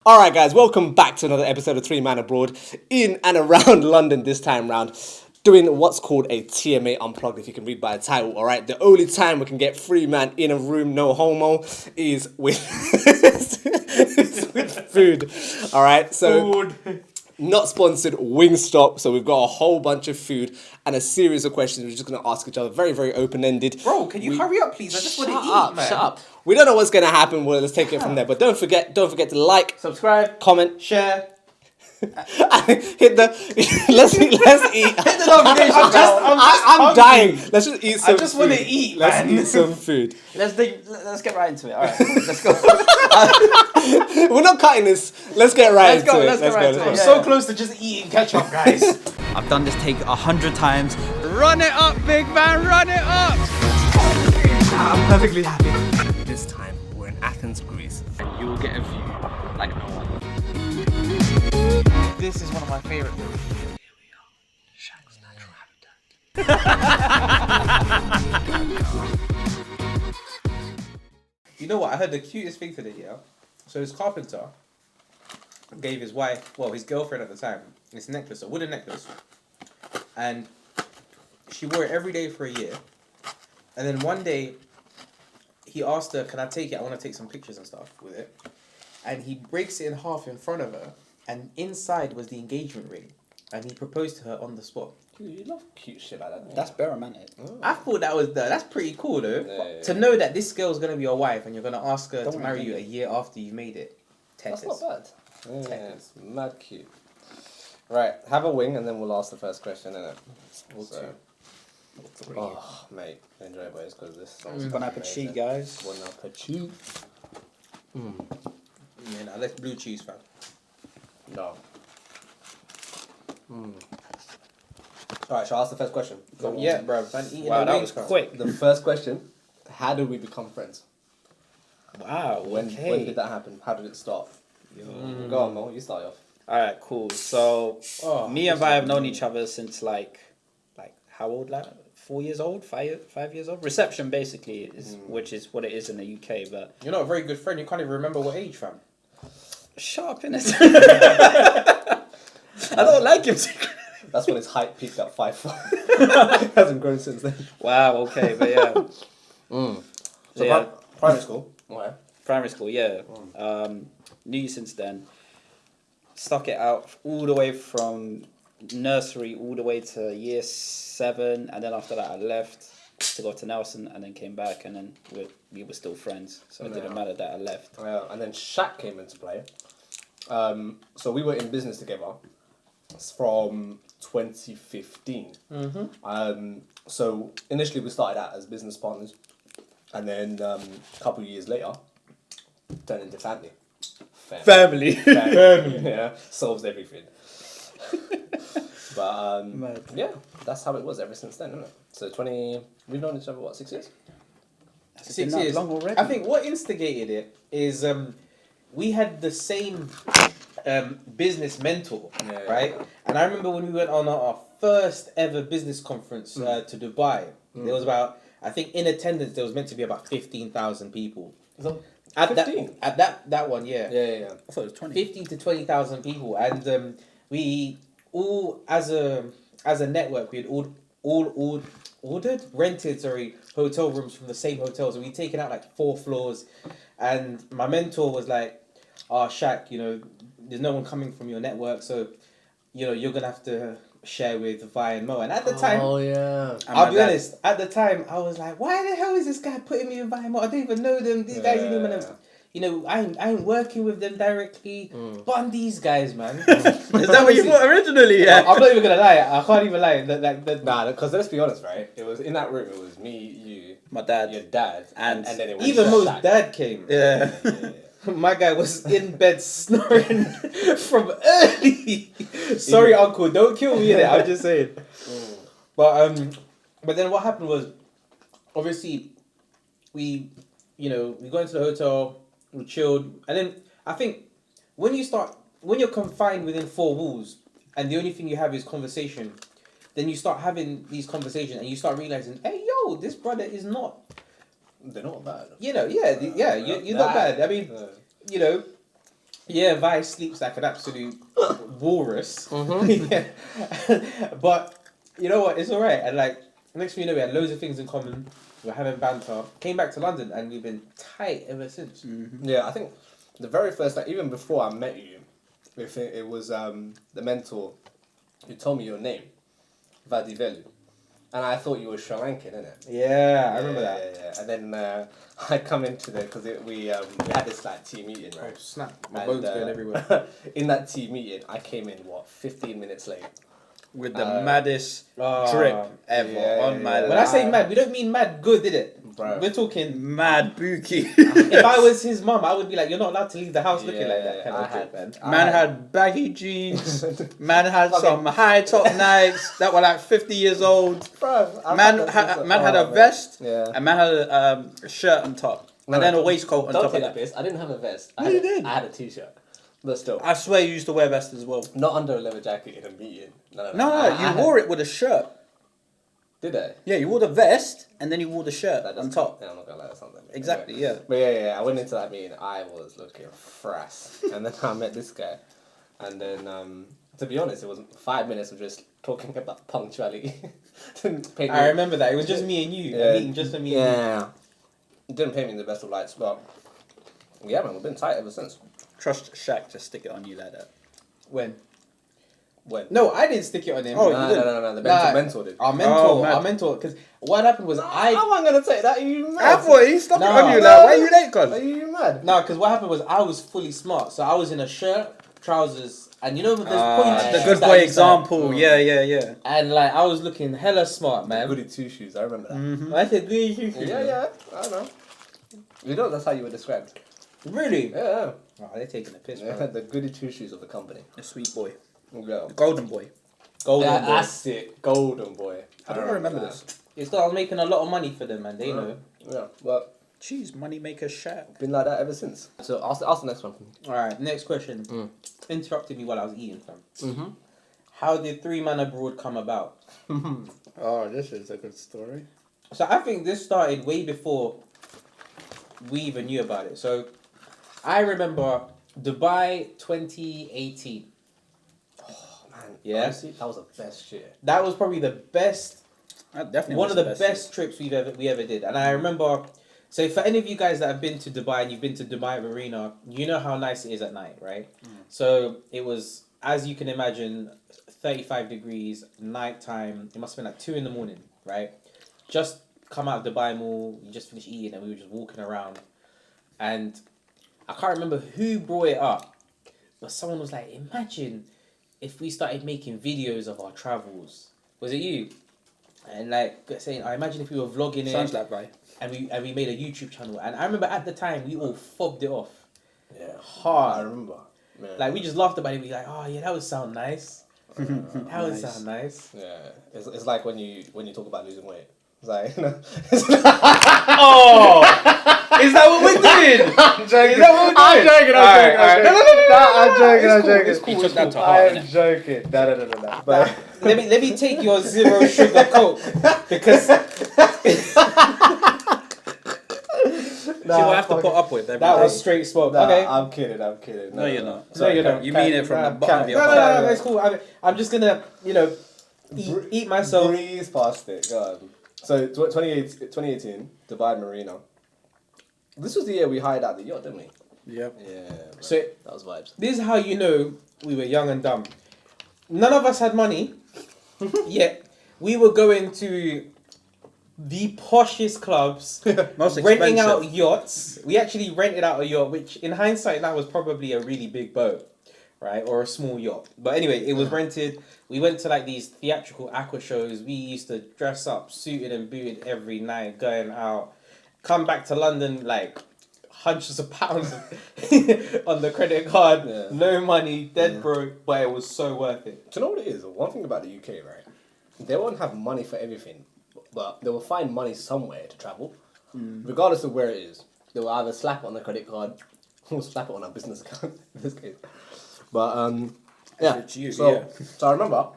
Alright guys, welcome back to another episode of Three Man Abroad in and around London this time round. Doing what's called a Tma Unplugged, if you can read by the title, alright? The only time we can get three man in a room, no homo, is with, is with food. Alright, so Food. not sponsored, Wingstop. So we've got a whole bunch of food and a series of questions we're just going to ask each other, very, very open-ended. Bro, can you hurry up, please? I just want to eat, man. Shut up. We don't know what's going to happen. Well, let's take it from there. But don't forget to like, Subscribe, comment, share. hit the let's eat. Hit the notification bell. I'm dying. Let's just eat some. I just want to eat, man. Let's eat some food. Let's get right into it. All right, let's go. We're not cutting this. Let's get right Let's go, into it. let's get right into it. I'm Yeah. so close to just eating ketchup, guys. I've done this take 100 times. Run it up, big man, run it up. I'm perfectly happy. This time we're in Athens, Greece. You will get a view like no one. This is one of my favorite things. Shaq's natural You know what? I heard the cutest thing today, yeah? So his carpenter gave his wife, well, his girlfriend at the time, this necklace, a wooden necklace. And she wore it every day for a year. And then one day, he asked her, can I take it? I want to take some pictures and stuff with it. And he breaks it in half in front of her. And inside was the engagement ring. And he proposed to her on the spot. Dude, you love cute shit like that. That's very romantic. I thought that's pretty cool though. Yeah. To know that this girl's gonna be your wife and you're gonna ask her Don't to marry you a year after you made it. That's Tetris. not bad. Yeah, it's mad cute. Right, have a wing and then we'll ask the first question, innit? So, oh, mate, enjoy boys because this sounds Bon appetit, guys. Bon appetit. Yeah, now let's blue cheese, fam. No. Alright, shall I ask the first question? Yeah, bro. Man, eating Wow, the that wings, was fam. quick. The first question, how did we become friends? Wow. When did that happen? How did it start? Go on, Mo, you start off. All right, cool. So Oh, me and Vi have known each other since like how old? Like 4 years old, 5 years old. Reception basically is which is what it is in the UK. But You're not a very good friend. You can't even remember what age, fam. shut up, innit? I don't like him. That's when his height peaked at 5'5". Hasn't grown since then. Wow. Okay, but yeah. So Yeah. primary school. Okay. Primary school, yeah. Knew you since then. Stuck it out all the way from nursery all the way to year 7, and then after that I left to go to Nelson, and then came back, and then we were still friends. So it didn't matter that I left. Yeah, and then Shaq came into play. So we were in business together from 2015. So initially we started out as business partners, and then a couple of years later, turned into family. Family. Yeah, solves everything. But yeah, that's how it was ever since then, isn't it? So we've known each other what, 6 years? 6 years. Long already. I think what instigated it is we had the same business mentor, right? And I remember when we went on our first ever business conference to Dubai. There was about, I think in attendance there was meant to be about 15,000 people. At 15? that one, yeah. Yeah. I thought it was 20. 15 to 20,000 people, and we all as a network we had rented hotel rooms from the same hotels, and we'd taken out like 4 floors, and my mentor was like, "Oh, Shaq, there's no one coming from your network, so you're gonna have to share with Vi and Mo." And at the time, Oh yeah. I'll be honest, at the time I was like, why the hell is this guy putting me with Vi and Mo? I don't even know them. These guys ain't even I ain't working with them directly. But I'm these guys, man. Is that what you thought originally? Yeah. I'm not even gonna lie. I can't even lie. Nah, because let's be honest, right? It was in that room. It was me, you, My dad. your dad, and then it was Even Mo's Shaq. dad came. Yeah. My guy was in bed snoring from early. Sorry, uncle. Don't kill me in it. I'm just saying. But then what happened was, obviously, we got into the hotel, we chilled, and then I think when you're confined within 4 walls, and the only thing you have is conversation, then you start having these conversations, and you start realizing, hey, yo, this brother is not. They're not bad. You're not bad. I mean, Yeah, Vi sleeps like an absolute walrus. Mm-hmm. Yeah. But you know what? It's alright. And like, next thing you know, we had loads of things in common. We were having banter. Came back to London and we've been tight ever since. Yeah, I think the very first, like, even before I met you, it was the mentor who told me your name, Vadivelu. And I thought you were Sri Lankan, innit? Yeah, I remember that. Yeah. And then I come into there because we had this like team meeting, Oh, right? snap. My And, bones going everywhere. in that team meeting, I came in 15 minutes late. With the maddest Oh, drip ever yeah, on my yeah. When I say mad, we don't mean mad good, did it? Bro. We're talking. mad bookie. If I was his mum, I would be like, you're not allowed to leave the house looking like that. Kind I of had, drip, man. Man had baggy jeans. Man had Okay. some high top Nikes that were like 50 years old. Bro, Man had a vest. Yeah. And man had a shirt on top. No, and then a waistcoat on Don't top take of the that. piss. I didn't have a vest. No, you did. I had a t-shirt. But still. I swear you used to wear vests as well. Not under a leather jacket in a meeting. No, No, you wore it with a shirt. Did I? Yeah, you wore the vest and then you wore the shirt That on doesn't- top. Yeah, I'm not gonna lie, that's something. Exactly, Anyway. yeah. But yeah, I went into that meeting. I was looking frass, and then I met this guy, and then to be honest, it was 5 minutes of just talking about punctuality. Didn't paint I me- remember that. It was just me and you. Yeah. A meeting just for me and you. Yeah, didn't paint me in the best of lights, but yeah, man, we've been tight ever since. Trust Shaq to stick it on you like that. When? When? No, I didn't stick it on him. Oh, no, you didn't? no. The Nah. mentor did. Our Oh, mad. mentor. Because what happened was I wasn't gonna take that. Are you mad? I thought he stuck it No. on you No. like, why you late, Are cuz? you mad? No, because what happened was I was fully smart. So I was in a shirt, trousers, and you know there's pointy The shoes good that boy I used to have? example, yeah. And like I was looking hella smart, man. Goody two shoes. I remember that. Mm-hmm. I said, "Goody shoes." Yeah. I don't know. You know that's how you were described. Really? Yeah. Oh, they're taking the piss, Yeah, bro. the goody two shoes of the company. The sweet boy. Yeah. The golden boy. Golden Yeah, boy. that's it. Golden boy. I don't remember this. It's because I was making a lot of money for them, man. They know. Yeah, but Jeez, money maker Shaq. been like that ever since. So ask the next one. All right, next question. Mm. Interrupted me while I was eating, fam. Mm-hmm. How did 3 Man Abroad come about? Oh, this is a good story. So I think this started way before we even knew about it. So I remember Dubai 2018. Oh man, Yeah. honestly, that was the best year. That was probably the best, That definitely one was of the best trips we ever did. And I remember, so for any of you guys that have been to Dubai and you've been to Dubai Marina, you know how nice it is at night, right? So it was, as you can imagine, 35 degrees, nighttime. It must have been like 2 in the morning, right? Just come out of Dubai Mall, you just finished eating and we were just walking around. And I can't remember who brought it up, but someone was like, imagine if we started making videos of our travels. Was it you? And like saying, I imagine if we were vlogging Sounds it like right. and we made a YouTube channel. And I remember at the time we all fobbed it off Yeah, I hard. remember. Man. Like we just laughed about it. We like, oh yeah, that would sound nice. That would Nice. sound nice. Yeah, it's like when you talk about losing weight. It's like Oh, is that what we're doing? I'm joking. Is that what we're I'm doing? joking. Alright, alright. I'm joking. I'm joking. It's cool, He took that to I heart, am innit? joking. No. But let me take your 0 sugar Coke because See what I have to put up with every that day. was straight smoke. Nah, okay. I'm kidding. No, you're not. No, you're not. You mean it from the bottom of your No, heart. it's cool. I'm just gonna, eat myself. Breeze past it. Go on. So 2018, Dubai Marina. This was the year we hired out the yacht, didn't we? Yep. Yeah. Bro. So that was vibes. this is how you know we were young and dumb. None of us had money, yet we were going to the poshest clubs, Most expensive. renting out yachts. We actually rented out a yacht, which in hindsight that was probably a really big boat, right, or a small yacht. But anyway, it was rented. We went to like these theatrical aqua shows. We used to dress up, suited and booted every night, going out. Come back to London like hundreds of pounds on the credit card, Yeah. no money, dead broke, but it was so worth it. Do you know what it is? One thing about the UK, right? They won't have money for everything, but they will find money somewhere to travel, regardless of where it is. They will either slap it on the credit card or slap it on our business account in this case. But yeah. It's you, so yeah. so I remember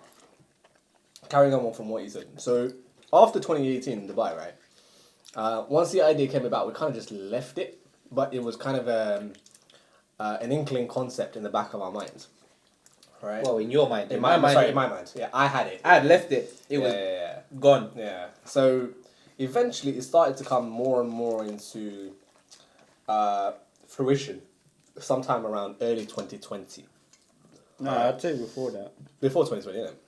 carrying on from what you said. So after 2018 in Dubai, right? Once the idea came about, we kind of just left it, but it was kind of an inkling concept in the back of our minds. Right? Well, in your mind. in my mind. Sorry, in my mind. Yeah, I had it. I had left it. It was gone. Yeah. So eventually it started to come more and more into fruition sometime around early 2020. No, I'd say before that. Before 2020, isn't it?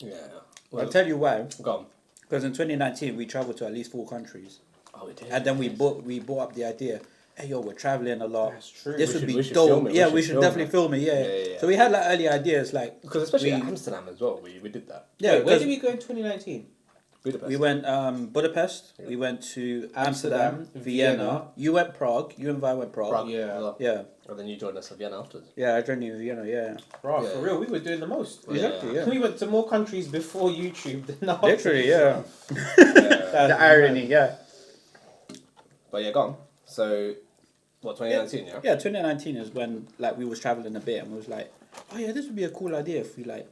Yeah. Yeah. I'll tell you why. Go on. Because in 2019 we travelled to at least 4 countries, Oh, we did. and then we brought up the idea. Hey yo, we're traveling a lot. That's true. This We would should be film dope. it. Yeah, We we should should film definitely it. film it. Yeah. Yeah. So we had like early ideas, like Because especially we- at Amsterdam as well, we did that. yeah. Wait, where because did we go in 2019? Budapest. we went Budapest. Yeah. We went to Amsterdam, Amsterdam, Vienna. You went Prague. You and Vi went Prague. Prague. Yeah. Yeah. And then you joined us at Vienna afterwards. Yeah, I joined you in Vienna. Yeah. Bro, Yeah. for real, we were doing the most. Yeah. Exactly. Yeah. We went to more countries before YouTube than after. Literally, yeah. That's The irony, yeah. But yeah, go on. So, what, 2019, yeah? Yeah, 2019 is when like we was traveling a bit and we was like, oh yeah, this would be a cool idea if we like,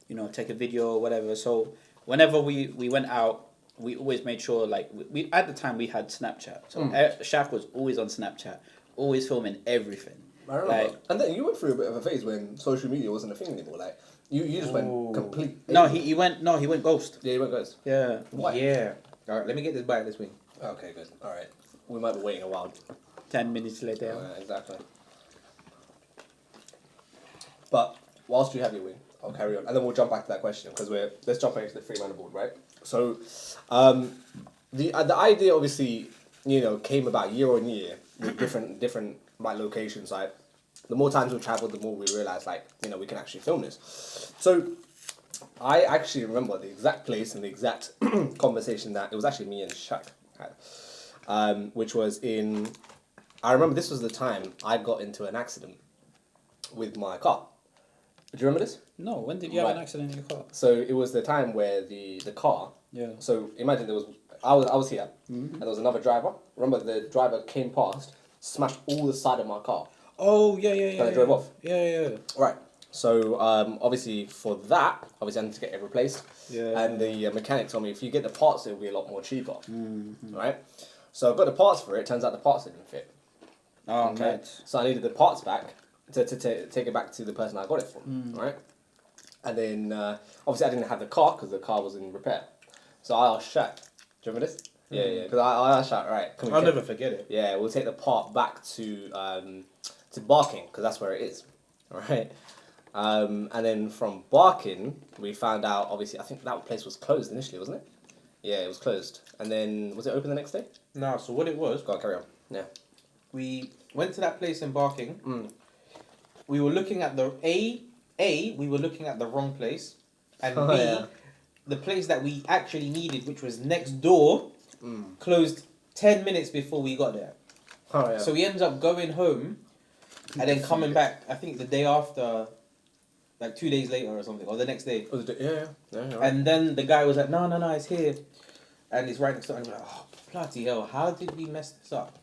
you know, take a video or whatever. So whenever we went out, we always made sure like we at the time we had Snapchat. So Shaq was always on Snapchat, always filming everything. I remember. Like, And then you went through a bit of a phase when social media wasn't a thing anymore. Like, you just went complete. no, he went ghost. Yeah, you went ghost. Yeah. Why? Yeah. All right, let me get this bite this week. Okay, good. All right. We might be waiting a while. 10 minutes later. Exactly. But whilst you have your wing, I'll carry on, and then we'll jump back to that question because let's jump into the 3-man board, right? So, the idea obviously, you know, came about year on year with different like locations. Like, the more times we travelled, the more we realised, like, you know, we can actually film this. So, I actually remember the exact place and the exact conversation that it was actually me and Shaq had, which was in. I remember this was the time I got into an accident with my car. Do you remember this? No, when did you have an Right. accident in your car? So it was the time where the car. Yeah. So imagine I was here, and there was another driver. Remember, the driver came past, smashed all the side of my car. Oh yeah. And I drove off. Yeah. Right. So obviously for that, I need to get it replaced. Yeah. And the mechanic told me if you get the parts, it'll be a lot more cheaper. Right. So I got the parts for it. Turns out the parts didn't fit. Oh, Okay. nice. So I needed the parts back to take it back to the person I got it from, right? And then obviously I didn't have the car because the car was in repair. So I asked Shaq, do you remember this? Yeah. Because I asked Shaq, right? Can we I'll get- never forget it. Yeah, we'll take the part back to Barking because that's where it is, right? And then from Barking, we found out. Obviously, I think that place was closed initially, wasn't it? Yeah, it was closed. And then was it open the next day? No, so what it was, Go on, carry on. Yeah. we went to that place in Barking. Mm. We were looking at we were looking at the wrong place, and Oh, B, yeah. the place that we actually needed, which was next door, closed 10 minutes before we got there. Oh yeah. So we ended up going home, and then coming back. I think the day after, like 2 days later or something, or the next day. Was it, yeah. Right. And then the guy was like, no, it's here, and it's right next door. And we're like, oh bloody hell, how did we mess this up?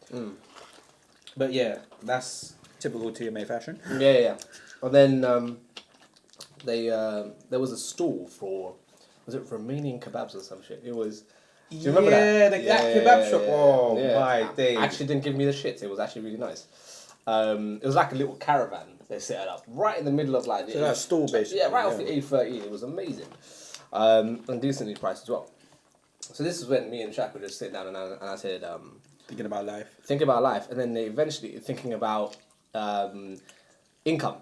But yeah, that's Typical TMA fashion. Yeah. And then there was a stall for, was it Romanian kebabs or some shit? It was. Do you remember that? that kebab shop. Yeah, Oh yeah. my days. Actually, didn't give me the shit. It was actually really nice. It was like a little caravan. They set it up right in the middle of like. So that's stall basically. Yeah, right off the A13. It was amazing, and decently priced as well. So this is when me and Shaq were just sitting down, and I said, Thinking about life. think about life, and then they eventually thinking about income.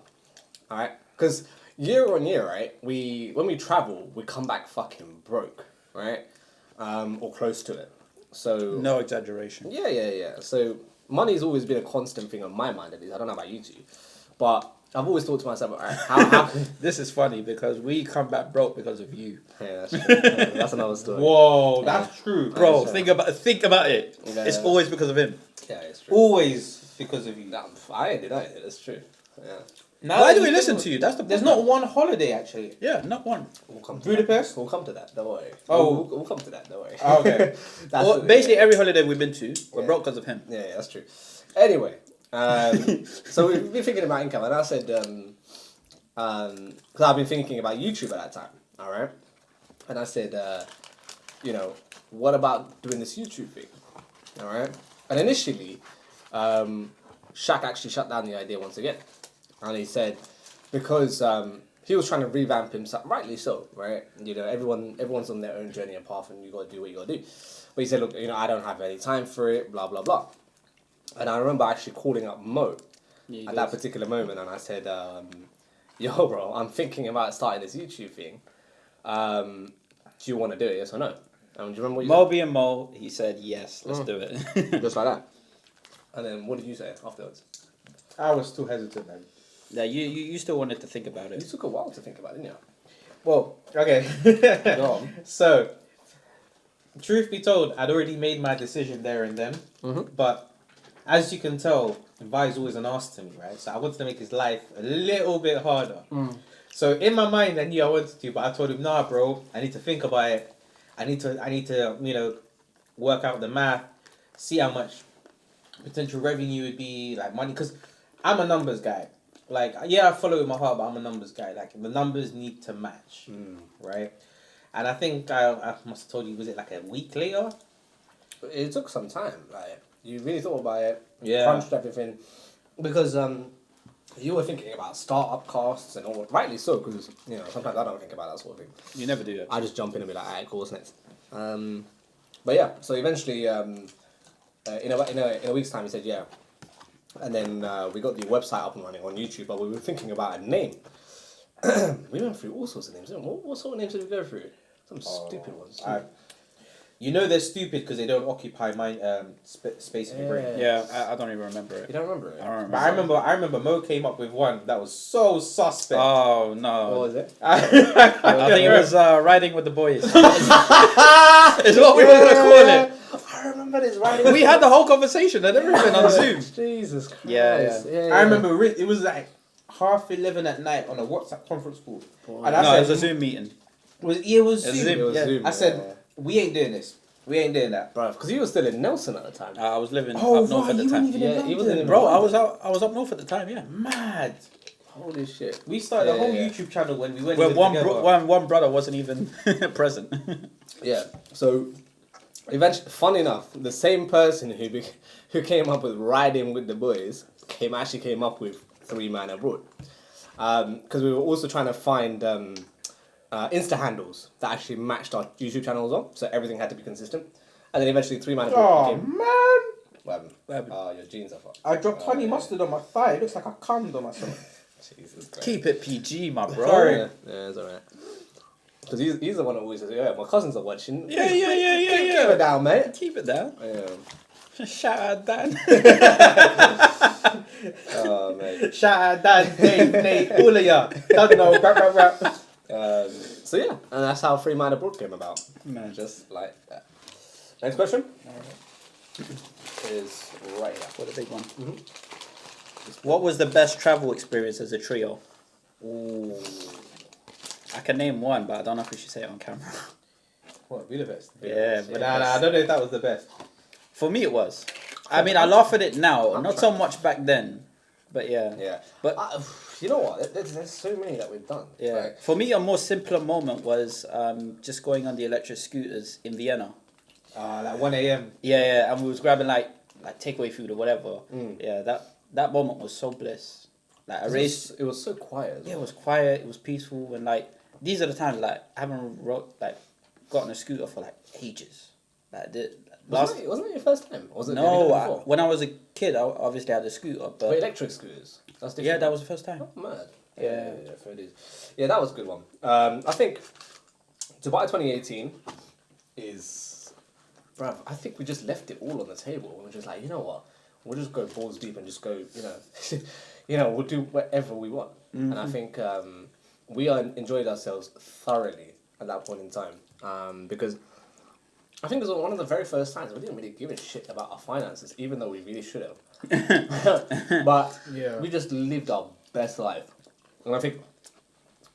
All right, because year on year, right, when we travel, we come back fucking broke, right, or close to it. So No exaggeration. yeah. So money's always been a constant thing on my mind, at least. I don't know about you two, but I've always thought to myself, all right, how can... This is funny because we come back broke because of you. Yeah, that's true. That's another story. Whoa, that's true, Bro, sure. think about it. Yeah. It's always because of him. Yeah, it's true. Always because of you. I ain't denying it. That's true. Yeah. Now Why that do we you listen think to you? That's the There's problem. not one holiday actually. Yeah, not one. We'll come to Budapest? That. We'll come to that. Don't worry. Oh. we'll come to that. Don't worry. Oh, okay. That's Well, the- basically, every holiday we've been to, we're Yeah. broke because of him. Yeah, that's true. Anyway, so we've been thinking about income, and I said, because I've been thinking about YouTube at that time, all right? And I said, what about doing this YouTube thing, all right? And initially, Shaq actually shut down the idea once again, and he said because he was trying to revamp himself, rightly so, right? You know, everyone's on their own journey and path, and you got to do what you got to do. But he said, look, you know, I don't have any time for it, blah blah blah. And I remember actually calling up Mo at that particular moment, and I said, yo, bro, I'm thinking about starting this YouTube thing. Do you want to do it, yes or no? And do you remember what you Mo being Mo, he said, yes, let's do it. said? Just like that. And then what did you say afterwards? I was still hesitant, man. Yeah, you still wanted to think about You it. took a while to think about it, didn't you? Well, okay. Go on. So, truth be told, I'd already made my decision there and then. Mhm. But as you can tell, Vi's always an ass to me, right? So I wanted to make his life a little bit harder. So in my mind, I knew I wanted to, but I told him, nah, bro, I need to think about it. I need to, you know, work out the math, see how much potential revenue would be, like money, because I'm a numbers guy. Like, yeah, I follow with my heart, but I'm a numbers guy. Like, the numbers need to match, right? And I think I must have told you, was it like a week later? It took some time. Like, you really thought about it, Yeah. crunched everything, because you were thinking about startup costs and all. Rightly so, because you know sometimes I don't think about that sort of thing. You never do that. I just jump in and be like, alright, cool, what's next? But yeah, so eventually, in a week's time, he said yeah, and then we got the website up and running on YouTube. But we were thinking about a name. We went through all sorts of names. Didn't we? What sort of names did we go through? Some stupid ones. You know they're stupid because they don't occupy my space in your brain. Yeah, I don't even remember it. You don't remember it? I don't But remember. I remember Mo came up with one that was so suspect. Oh, What no. was it? I think it was Riding with the Boys. Is what we were going to call it. I remember this right. We had the whole conversation and everything on Zoom. Jesus Christ. Yeah. I remember it was like 11:30 at night on a WhatsApp conference call. And I No, said, it was a Zoom meeting. it was Zoom. It was Zoom. It was Yeah. Zoom, I said, yeah. we ain't doing this. We ain't doing that. Bro, because you were still in Nelson at the time. I was living Oh, up north right, at the you time. weren't even in Yeah, he wasn't London. in Bro, London. I was up north at the time, yeah. Mad. Holy shit. We started a Yeah, whole yeah. YouTube channel when we went When together. one brother wasn't even present. Yeah. So, eventually, fun enough, the same person who came up with Riding with the Boys actually came up with 3 Man Abroad. Because we were also trying to find Insta handles that actually matched our YouTube channels on, so everything had to be consistent. And then eventually 3 Man Abroad Oh, became. man. What happened? Oh, your jeans are fucked. I dropped honey mustard on my thigh. It looks like I cummed on myself. Jesus Christ. Keep it PG, my bro. Sorry. Yeah, it's alright. Because he's the one who always says, yeah, my cousins are watching. Yeah. Keep it down, mate. Keep it down. Yeah. Shout out Dan. Oh, mate. Shout out Dan, Dave, Nate, all of ya. Don't know, rap. So yeah, and that's how 3 Man Abroad came about. Man, Just like that. Next question is right here. what a big one. Mm-hmm. What was the best travel experience as a trio? Ooh. I can name one, but I don't know if we should say it on camera. What, Budapest? Yeah, Nah, I don't know if that was the best. For me, it was. I mean, I laugh at it now, not so much back then, but yeah. Yeah. But you know what? There's so many that we've done. yeah, Like, for me, a more simpler moment was just going on the electric scooters in Vienna. Like 1 a.m. Yeah, and we was grabbing like takeaway food or whatever. Mm. Yeah, that moment was so bliss. Like a race. it was so quiet. As Yeah, it well. was quiet. It was peaceful, and like these are the times like I haven't gotten a scooter for like ages. Like Wasn't it your first time? Or was it no, before? when I was a kid, I obviously had a scooter, but Wait, electric scooters. That's different. yeah, that was the first time. Oh, mad. Yeah. Fair dues. Yeah, that was a good one. I think Dubai 2018 is, bruv, I think we just left it all on the table. We were just like, you know what? We'll just go balls deep and just go, we'll do whatever we want. Mm-hmm. And I think we enjoyed ourselves thoroughly at that point in time. Because I think it was one of the very first times we didn't really give a shit about our finances, even though we really should have. But Yeah. we just lived our best life. And I think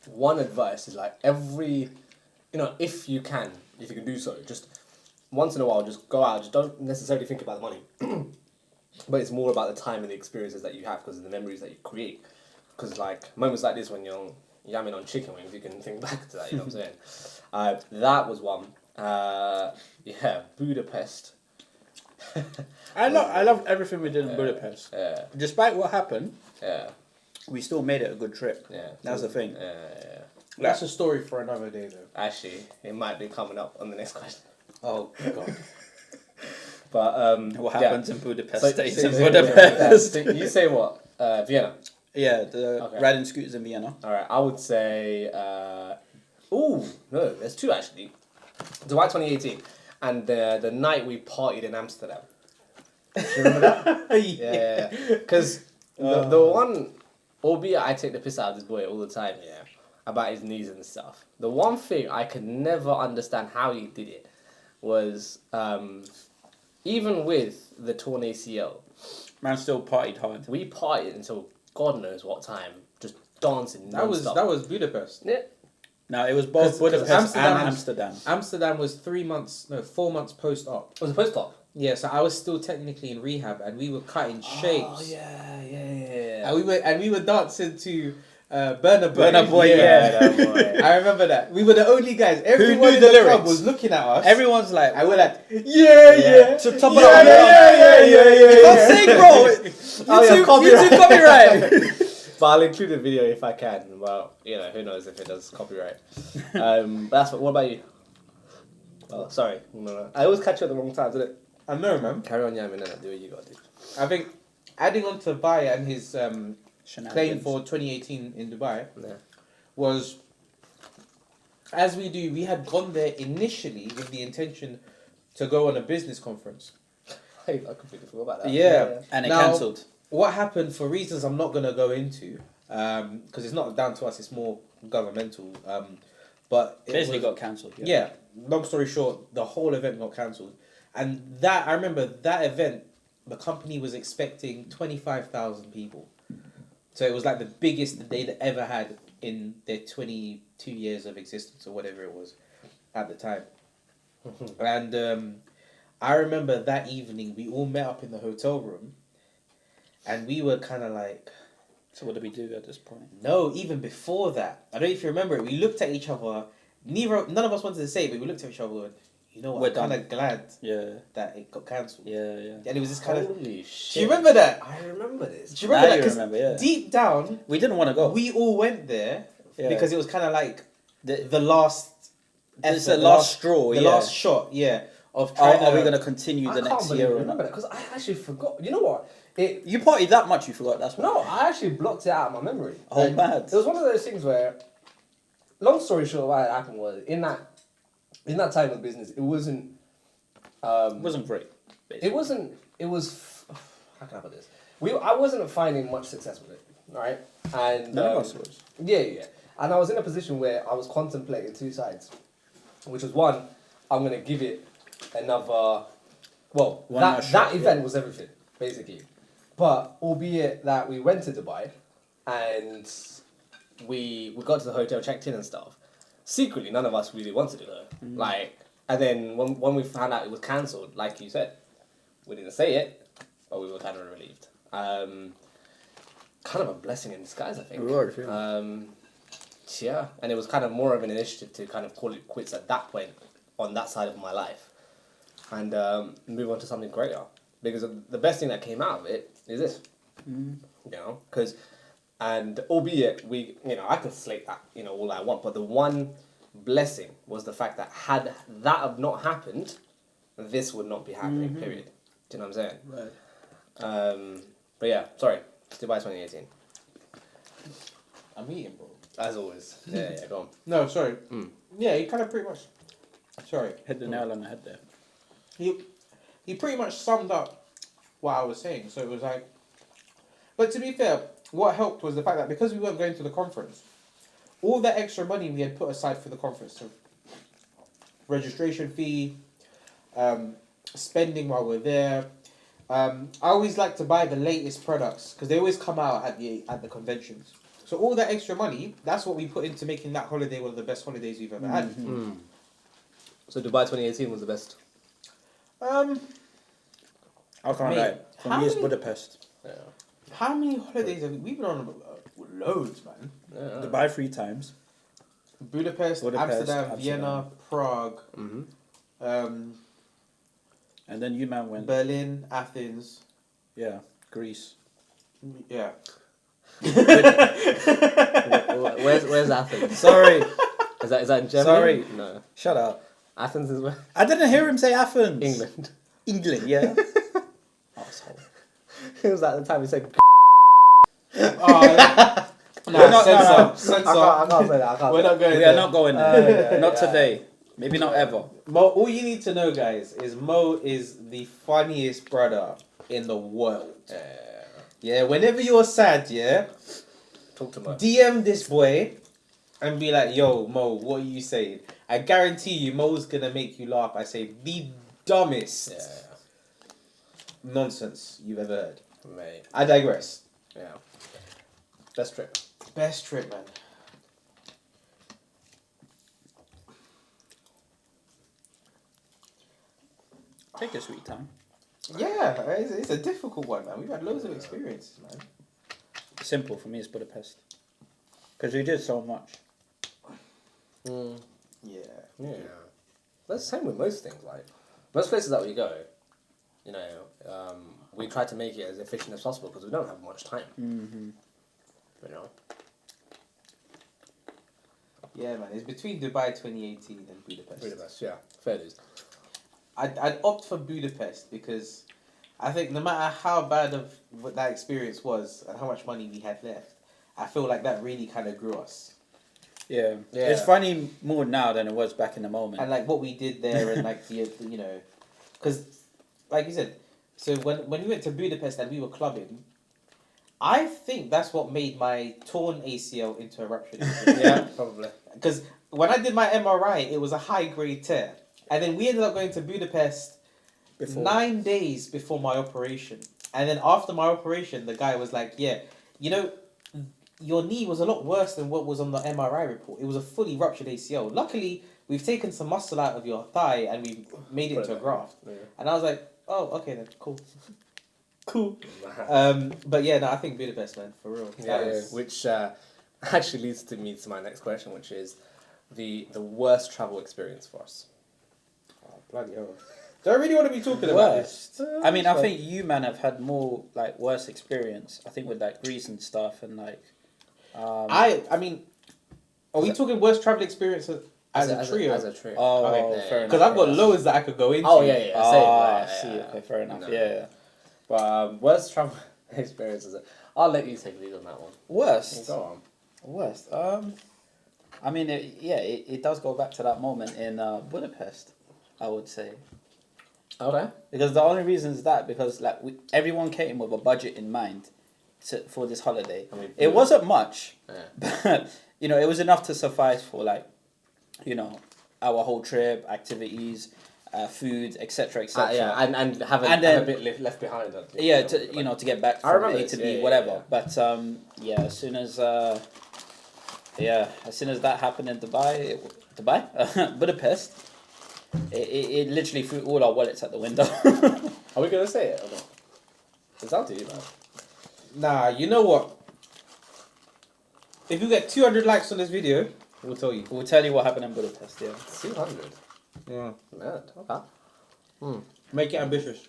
one advice is like if you can do so, just once in a while, just go out. Just don't necessarily think about the money. But it's more about the time and the experiences that you have because of the memories that you create. Because like moments like this when you're yamming on chicken wings, you can think back to that, you know what I'm saying? That was one. Budapest. I loved everything we did in Budapest. Yeah. Despite what happened, Yeah. we still made it a good trip. Yeah. That's the thing. Yeah. That's a story for another day, though. Actually, it might be coming up on the next question. Oh God. But What happens in Budapest So- stays so- in so- Budapest. so you say what? Vienna. Yeah, the Okay. riding scooters in Vienna. All right, I would say. No, there's two actually. July 2018, and the night we partied in Amsterdam. Do you remember that? Yeah, because the one, albeit I take the piss out of this boy all the time, yeah, about his knees and stuff. The one thing I could never understand how he did it was even with the torn ACL, Man still partied hard. we partied until God knows what time, just dancing. That was Budapest. Yeah. No, it was both 'Cause Budapest and Amsterdam- Amsterdam. Amsterdam was 4 months post-op. Was it post-op? Yeah, so I was still technically in rehab, and we were cutting shapes. Oh yeah. And we were dancing to Burna Boy. Burna Boy, that boy. I remember that. We were the only guys. Everyone knew in the the club lyrics? was looking at us. Everyone's like, and we're like, yeah. to top Yeah, it up. yeah. Don't sing, bro. You too copyright. But I'll include a video if I can. Well, who knows if it does copyright. But that's what about you? Oh, sorry. No. I always catch you at the wrong times, isn't it? I know, man. Carry on yamming and do what you got to do. I think adding on to Dubai and his claim Shenanigans. for 2018 in Dubai Yeah. was, as we had gone there initially with the intention to go on a business conference. I completely forgot about that. Yeah. And it Now, cancelled. What happened, for reasons I'm not going to go into, because it's not down to us, it's more governmental. But it Basically was- got cancelled. Yeah. Long story short, the whole event got cancelled, and I remember that event. The company was expecting 25,000 people, so it was like the biggest that they'd ever had in their 22 years of existence or whatever it was at the time. And I remember that evening we all met up in the hotel room, and we were kind of like, So what do we do at this point? no, even before that, I don't know if you remember it. We looked at each other. None of us wanted to say it, but we looked at each other. And, you know what? We're I'm kind done. of glad Yeah. that it got cancelled. Yeah. And it was this kind of. Holy shit. Do you remember that? I remember this. Do you remember Now that? you 'Cause remember, yeah. deep down, We didn't want to go. we all went there Yeah. because it was kind of like The- the last. It's effort, the last straw, The yeah. last shot, yeah. Of Are, trying are we to. going to continue I the can't next believe year you or remember not? that because I actually forgot. You know what? You partied that much, you forgot. That's what. No, I actually blocked it out of my memory. Oh, mad. It was one of those things where, long story short, what had happened was in that time of business, it wasn't. It wasn't great. Basically. It wasn't. It was. How can I put this? I wasn't finding much success with it, right? And None of us was. Yeah. And I was in a position where I was contemplating two sides, which was one, I'm gonna give it another. Well, One more that shot, event was everything basically, but albeit that we went to Dubai, and we got to the hotel, checked in and stuff. Secretly, none of us really wanted to go. Like, and then when we found out it was cancelled, like you said, we didn't say it, but we were kind of relieved. Kind of a blessing in disguise, I think. Reward, yeah. Yeah, and it was kind of more of an initiative to kind of call it quits at that point on that side of my life, and move on to something greater. Because the best thing that came out of it is this, you know, and albeit I can slate that, all I want, but the one blessing was the fact that had that have not happened, this would not be happening. Period. Do you know what I'm saying? Right. But yeah, sorry, Dubai 2018. I'm eating, bro. As always. Yeah, go on. No, sorry. Yeah, he kind of pretty much. Sorry. Hit the nail on the head there. He pretty much summed up what I was saying. So it was like, but to be fair, what helped was the fact that because we weren't going to the conference, all that extra money we had put aside for the conference, so registration fee, spending while we're there. I always like to buy the latest products because they always come out at the conventions. So all that extra money, that's what we put into making that holiday one of the best holidays we've ever had. So Dubai 2018 was the best. I can't Mate, lie. For how me, it's many- Budapest. Yeah. How many holidays have we've been on? Loads, man. Dubai 3 times. Budapest, Budapest, Amsterdam, Vienna, Prague. And then you man went. Berlin, Athens. Yeah, Greece. Yeah. Where's Athens? Sorry, Is that in Germany? Sorry. No. shut up. Athens is where? I didn't hear him say Athens. England. England, yeah. Asshole. It was at the time he said. Oh, We're not- censor. I can't say that. I can't We're say not going We there. are not going there. yeah, Not yeah. today. Maybe not ever. Mo, all you need to know, guys, is Mo is the funniest brother in the world. Yeah, whenever you're sad, yeah, Talk to Mo. DM this boy and be like, yo, Mo, what are you saying? I guarantee you, Mo's gonna make you laugh. I say the dumbest nonsense you've ever heard. Mate. I digress. Yeah. Best trip. Best trip, man. Take your sweet time. Yeah, it's a difficult one, man. We've had loads of experiences, man. Simple for me is Budapest. Because we did so much. Mm. Yeah. Yeah. That's the same with most things. Like most places that we go, we try to make it as efficient as possible because we don't have much time. Mm-hmm. You know. Yeah, man. It's between Dubai 2018 and Budapest. Budapest, yeah. Fair dues. I'd opt for Budapest because I think no matter how bad of what that experience was and how much money we had left, I feel like that really kind of grew us. Yeah. Yeah. It's funny more now than it was back in the moment. And like what we did there and like the because like you said, so when we went to Budapest and we were clubbing, I think that's what made my torn ACL into a ruptured ACL. Yeah, probably. Because when I did my MRI, it was a high grade tear. And then we ended up going to Budapest Before. 9 days before my operation. And then after my operation, the guy was like, yeah, your knee was a lot worse than what was on the MRI report. It was a fully ruptured ACL. Luckily, we've taken some muscle out of your thigh and we've made it into a graft. Yeah. And I was like, oh, okay then, cool. Cool. But yeah, no, I think Budapest, man, for real. Yeah, which actually leads to my next question, which is the worst travel experience for us. Oh, bloody hell. Do I really want to be talking about this? Worst. I mean, I think you man have had more like worse experience. I think with like Greece and stuff and like. I mean, are we talking worst travel experience as a trio? As a trio. Oh, Okay. fair enough. Because I've got yeah. loads that I could go into. Oh yeah, yeah. Ah, Same, see, yeah. okay, fair enough. No. Yeah. But worst travel experiences. I'll let you take the lead on that one. Worst. Go on. Worst. I mean, it does go back to that moment in Budapest, I would say. Okay. Because the only reason is that because like everyone came with a budget in mind for this holiday. I mean, It wasn't much, Yeah. but it was enough to suffice for like, our whole trip, activities, food, etc., etc. Yeah, and have And a then- bit left behind. Yeah, to get back I from remember A this, to yeah, B, yeah, whatever. yeah. But as soon as that happened in Budapest, it literally threw all our wallets out the window. Are we gonna say it or not? It's down to you, man. Nah, you know what? If you get 200 likes on this video, we'll tell you. We'll tell you what happened in Budapest. Yeah. 200. Yeah. Mad. Okay. Make it ambitious.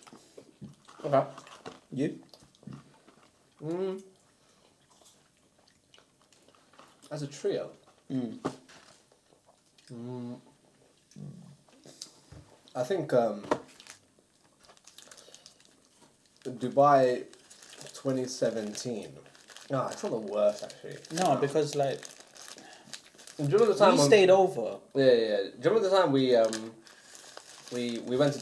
Okay. You? As a trio. I think Dubai 2017. No, it's not the worst actually. No, because like Do you remember the time we when- stayed over. Yeah. Do you remember the time we went to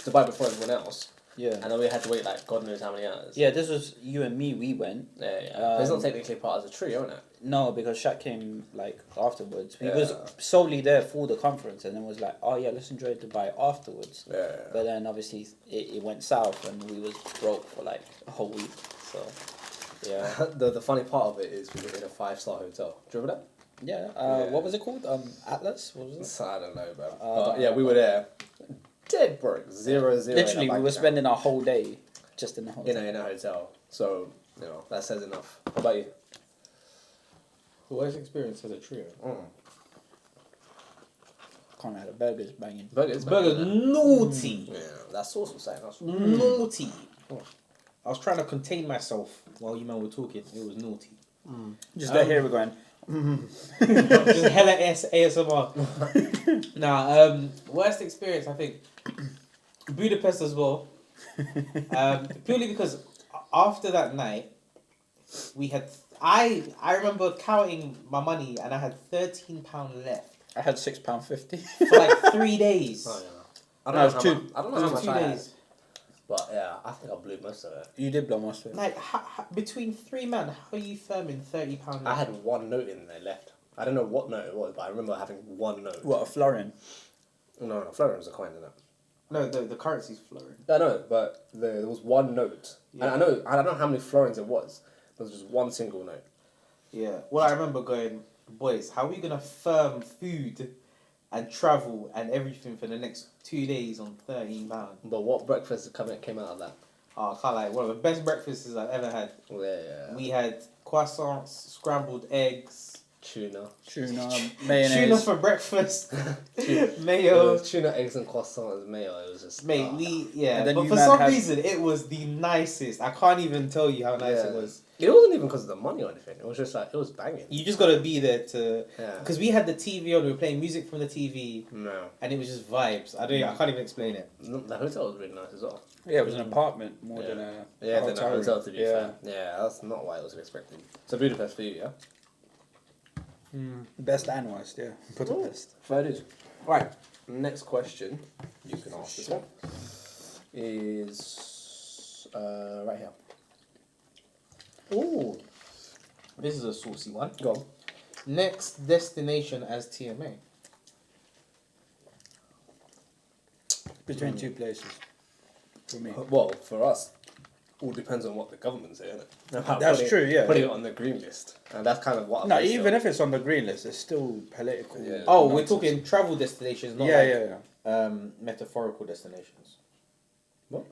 Dubai before everyone else, Yeah. and then we had to wait like God knows how many hours. Yeah, this was you and me. We went. Yeah. But it's not technically part of the trio, isn't it? No, because Shaq came like afterwards. We Yeah. was solely there for the conference, and then was like, oh yeah, let's enjoy Dubai afterwards. Yeah. But then obviously it went south, and we was broke for like a whole week. So yeah, the funny part of it is we were in a 5-star hotel. Do you remember that? yeah. Yeah. What was it called? Atlas. What was it? So, I don't know, bro. I But don't yeah, know. we were there. Dead broke. 0-0. Literally, in our we were bank spending our whole day just in the hotel. account. in a hotel. So that says enough. What about you? Worst experience as a trio. can't lie, the burger's banging. Burgers. Burger's naughty. Yeah, that sauce was saying that's Naughty. I was trying to contain myself while you man were talking. It was naughty. Just there here we're going. Just hella ASMR. Nah, worst experience I think Budapest as well. Purely because after that night we had I remember counting my money and I had £13 left I had £6.50. for like 3 days. Oh, yeah. I don't know I don't know how much 2 I had, days. but yeah, I think I blew most of it. You did blow most of it. Like between 3 men, how are you firming £30 left? I had one note in there left. I don't know what note it was, but I remember having one note. What, a florin? No, florins are coin, isn't it? No, the currency's flowing. I know, but there was one note. Yeah. And I don't know how many florins it was. It was just one single note. Yeah. Well, I remember going, boys, how are we gonna firm food and travel and everything for the next 2 days on £13? But what breakfast came out of that? Oh, I can't lie. One of the best breakfasts I've ever had. Yeah. We had croissants, scrambled eggs, Tuna. Tuna, tuna mayonnaise. for breakfast, It mayo. was tuna, eggs, and croissant as mayo. It was just. Mate, And then but you for man some had- reason it was the nicest. I can't even tell you how nice it Yeah. was. It wasn't even because of the money or anything. It was just like, it was banging. You just gotta be there to, Yeah. because we had the TV on. We were playing music from the TV, No. and it was just vibes. I can't even explain it. The hotel was really nice as well. Yeah, it was an apartment more than a Yeah, then a room. hotel to be Yeah. fair. Yeah, that's not what I was expecting. So Budapest for you, yeah? Best and worst, yeah. Budapest. Fair dues. Right, next question you can ask this one is right here. Ooh, this is a saucy one. Go on. Next destination as TMA. Between two places. For me. Well, for us, all depends on what the government say, innit? About That's putting- true, yeah. Putting it on the green list, and that's kind of what. No, even if it's on the green list, it's still political. Yeah. Oh, we're nonsense. talking travel destinations, not Yeah, like, yeah, yeah. metaphorical destinations. What?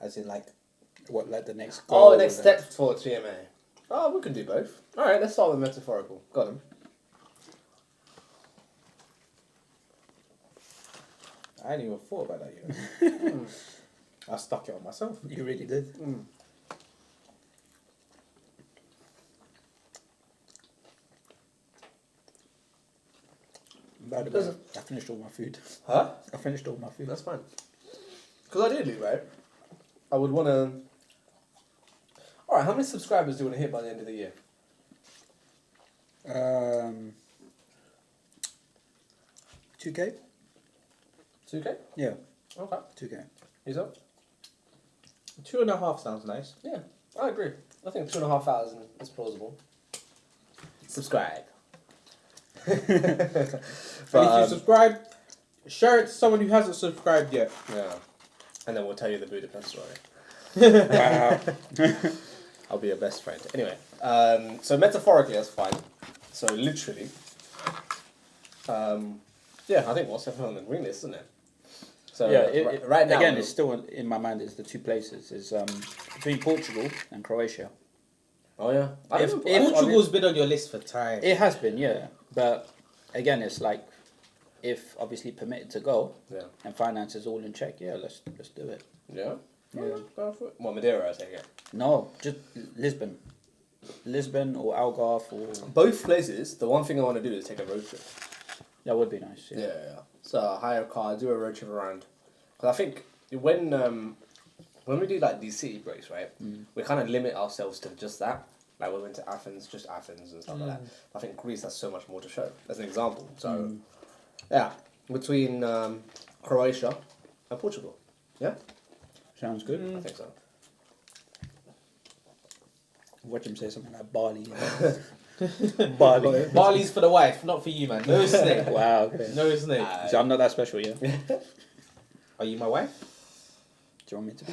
As in like. What, like the next Oh, goal next and- step for TMA. Oh, we can do both. All right, let's start with metaphorical. Got him. I hadn't even thought about that, you know. I stuck it on myself. You really did. By the way, I finished all my food. Huh? I finished all my food. That's fine. Because ideally, right, I would want to. All right, how many subscribers do you want to hit by the end of the year? 2K? 2K? Yeah, Okay. 2K. Yourself? 2.5 sounds nice. Yeah, I agree. I think 2,500 is plausible. Subscribe. And if you subscribe, share it to someone who hasn't subscribed yet. Yeah. And then we'll tell you the Budapest story. Wow. I'll be your best friend. Anyway, so metaphorically, that's fine. So literally, yeah, I think what's definitely on the green list, isn't it? So Yeah, right now, again, it's still in my mind. Is the two places is between Portugal and Croatia. Oh yeah, If- Portugal's been on your list for time. It has been, yeah, but again, it's like if obviously permitted to go yeah, and finances all in check, yeah, let's do it. yeah, Yeah. Go for it. Well, Madeira, I take it. No, just Lisbon or Algarve or Both places. The one thing I want to do is take a road trip. that would be nice. Yeah, Yeah. yeah. So hire a car, do a road trip around. Because I think when we do like these city breaks, right, we kind of limit ourselves to just that. Like we went to Athens, just Athens and stuff like that. I think Greece has so much more to show. As an example, so yeah, between Croatia and Portugal. Yeah, Sounds good. I think so. Watch him say something like Bali. Bali. Bali's for the wife, not for you, man. No snake. Wow. Okay. No snake. So I'm not that special, yeah. Are you my wife? Do you want me to be?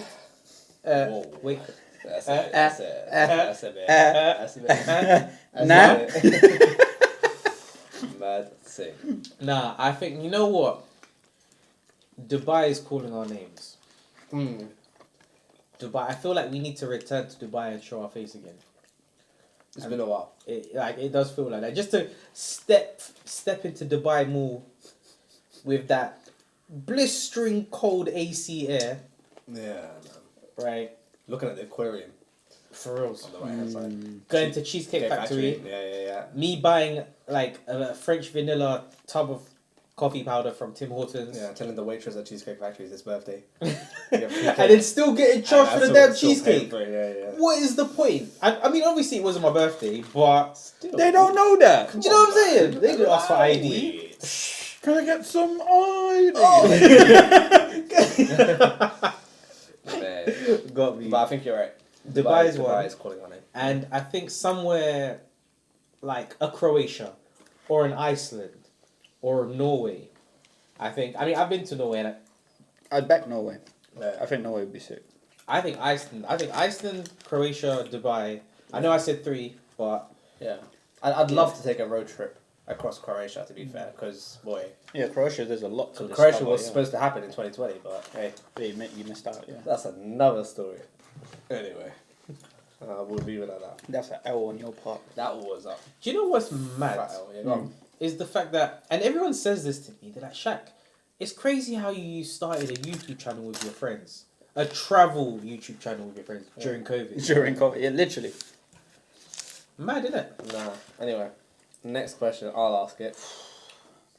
Whoa. Wait. That's it. That's it. That's it. That's it. That's Nah. it. Mad thing. Nah, I think, you know what? Dubai is calling our names. Dubai. I feel like we need to return to Dubai and show our face again. It's been a while. It does feel like that. Just to step into Dubai more with that blistering cold AC air, Yeah, man. right? Looking at the aquarium For real. on the right hand side. Going to Cheesecake Factory. Yeah. Me buying like a French vanilla tub of coffee powder from Tim Hortons. Yeah, telling the waitress at Cheesecake Factory it's his birthday. And then still getting charged for the damn cheesecake. Yeah. What is the point? I mean, obviously it wasn't my birthday, but They don't know that. do you know what I'm saying? They didn't ask for ID. Can I get some ID? Man. Got me. But I think you're right. Dubai's one. Dubai is calling on it. And I think somewhere like a Croatia or an Iceland or Norway. I mean, I've been to Norway and I'd back Norway. Yeah. I think Norway would be sick. I think Iceland, Croatia, Dubai. I know I said 3, but Yeah. I'd love to take a road trip across Croatia, to be fair, because, boy, Yeah, Croatia, there's a lot to discover. Croatia was supposed to happen in 2020, but hey, Yeah, you missed out, yeah. that's another story. Anyway, we'll leave it at that. That's an L on your part. That was up. do you know what's mad? Right, yeah, go on. Is the fact that, and everyone says this to me, they're like, Shaq, it's crazy how you started a YouTube channel with your friends. A travel YouTube channel with your friends during COVID. During COVID, yeah, literally. Mad, isn't it? Nah. Anyway, next question. I'll ask it.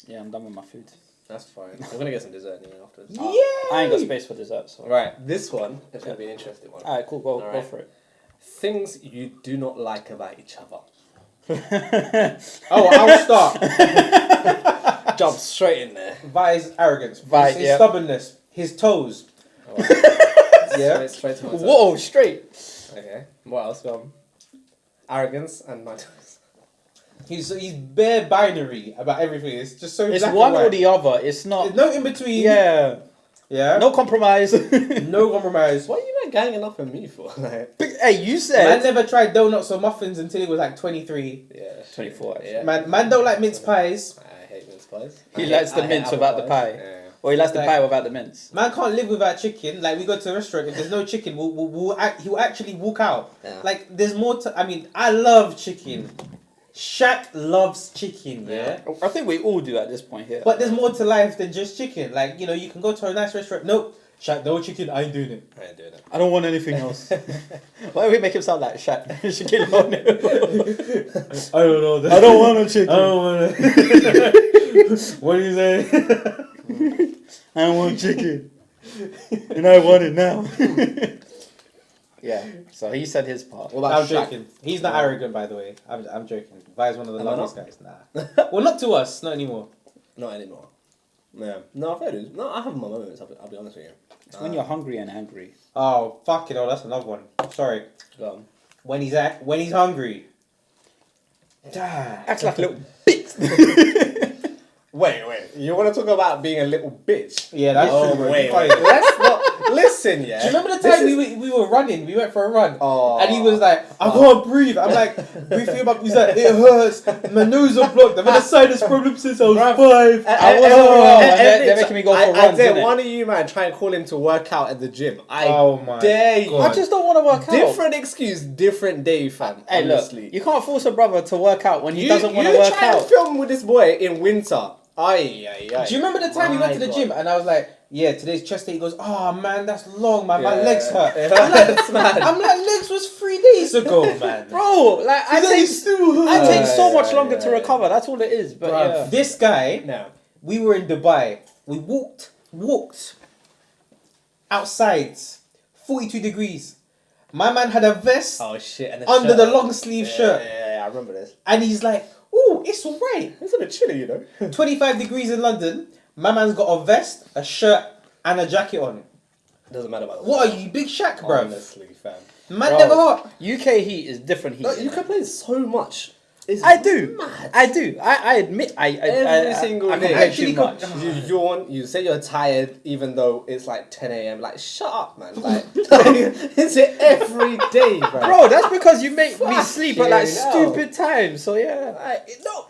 Yeah, I'm done with my food. That's fine. We're gonna get some dessert anyway afterwards. Yeah. I ain't got space for dessert, so. Right. This one is gonna be an interesting one. Alright, cool, go Alright. for it. Things you do not like about each other. Oh, I'll start. Jump straight in there. Vi's arrogance. Vi, his yeah. stubbornness. His toes. Yeah. Straight to my toes. Whoa, straight! Okay. What else? Go on. Arrogance and my toes. He's bare binary about everything. It's just so It's black one and white. or the other, it's not. There's no in between. Yeah. Yeah. No compromise. No compromise. What are you man ganging up on me for? Like, Hey, you Man said. never tried donuts or muffins until he was like 23. yeah. 24, actually. Yeah. Man don't like mince pies. I hate mince pies. He I likes hate- the I hate mince apple without the pies. pie. Yeah. Or he likes the Like- pie without the mince. Man can't live without chicken. Like we go to a restaurant, if there's no chicken, he'll actually walk out. Yeah. Like there's more to. I mean, I love chicken. Shaq loves chicken, yeah. I think we all do at this point here. But there's more to life than just chicken. Like, you know, you can go to a nice restaurant. Nope, Shaq, no chicken, I ain't doing it. I ain't doing it. I don't want anything else. Why do we make him sound like Shaq? Chicken on it. I don't know that. I don't want a chicken. I don't want to. What do you say? I don't want chicken. And I want it now. Yeah, so he said his part. What about I'm Shaq? joking. He's not arrogant, by the way. I'm joking. Vi's one of the Am I loveliest guys. Nah. Well, not to us, not anymore. Not anymore. Yeah. No, fair dues. No, I have my moments. I'll be honest with you. It's when you're hungry and angry. Oh, fuck it. Oh, that's another one. Sorry. Go on. When he's hungry. Acts like a little bit. Wait. You want to talk about being a little bitch? Yeah, that's Oh, true. Bro. wait. Funny. Let's not listen. Yeah. Do you remember the This time is- we were running? We went for a run. Oh. And he was like, I can't breathe. I'm like, breathe him up. He's like, it hurts. My nose are blocked. I've had a sinus problem since I was 5. I wasn't wrong, and they're making me go for I runs, dare innit? one of you, man, try and call him to work out at the gym. Oh my dare you. God. I just don't want to work out. Different excuse, different day, fam. Hey, honestly. look, you can't force a brother to work out when he You- doesn't want to you work try and out. film with this boy in winter. Aye. Do you remember the time we went to the My gym God. and I was like, yeah, today's chest day? He goes, oh man, that's long, man. My Yeah. legs hurt. Yeah. I'm like, legs was 3 days ago, man. Bro, like I He's like, take, "It's still hurt." I take so much Yeah, longer yeah, to recover. That's all it is. But Bruv, yeah. this guy, No. we were in Dubai. We walked outside, 42 degrees. My man had a vest Oh shit. And under the long sleeve shirt. Yeah, I remember this. And he's like, oh, it's alright. It's a bit chilly, you know. 25 degrees in London. My man's got a vest, a shirt, and a jacket on. Doesn't matter about the What are you, Big Shaq, bruv? Honestly, fam. Man Bro. never hot. UK heat is different heat. No, you complain so much. It's I do. mad. I do. I admit. Every single I day. complain Actually, too much. You yawn, you say you're tired even though it's like 10 a.m. Like, shut up, man. Like, it's it every day, bro. Bro, that's because you make me sleep at like Fucking hell. stupid times. So yeah.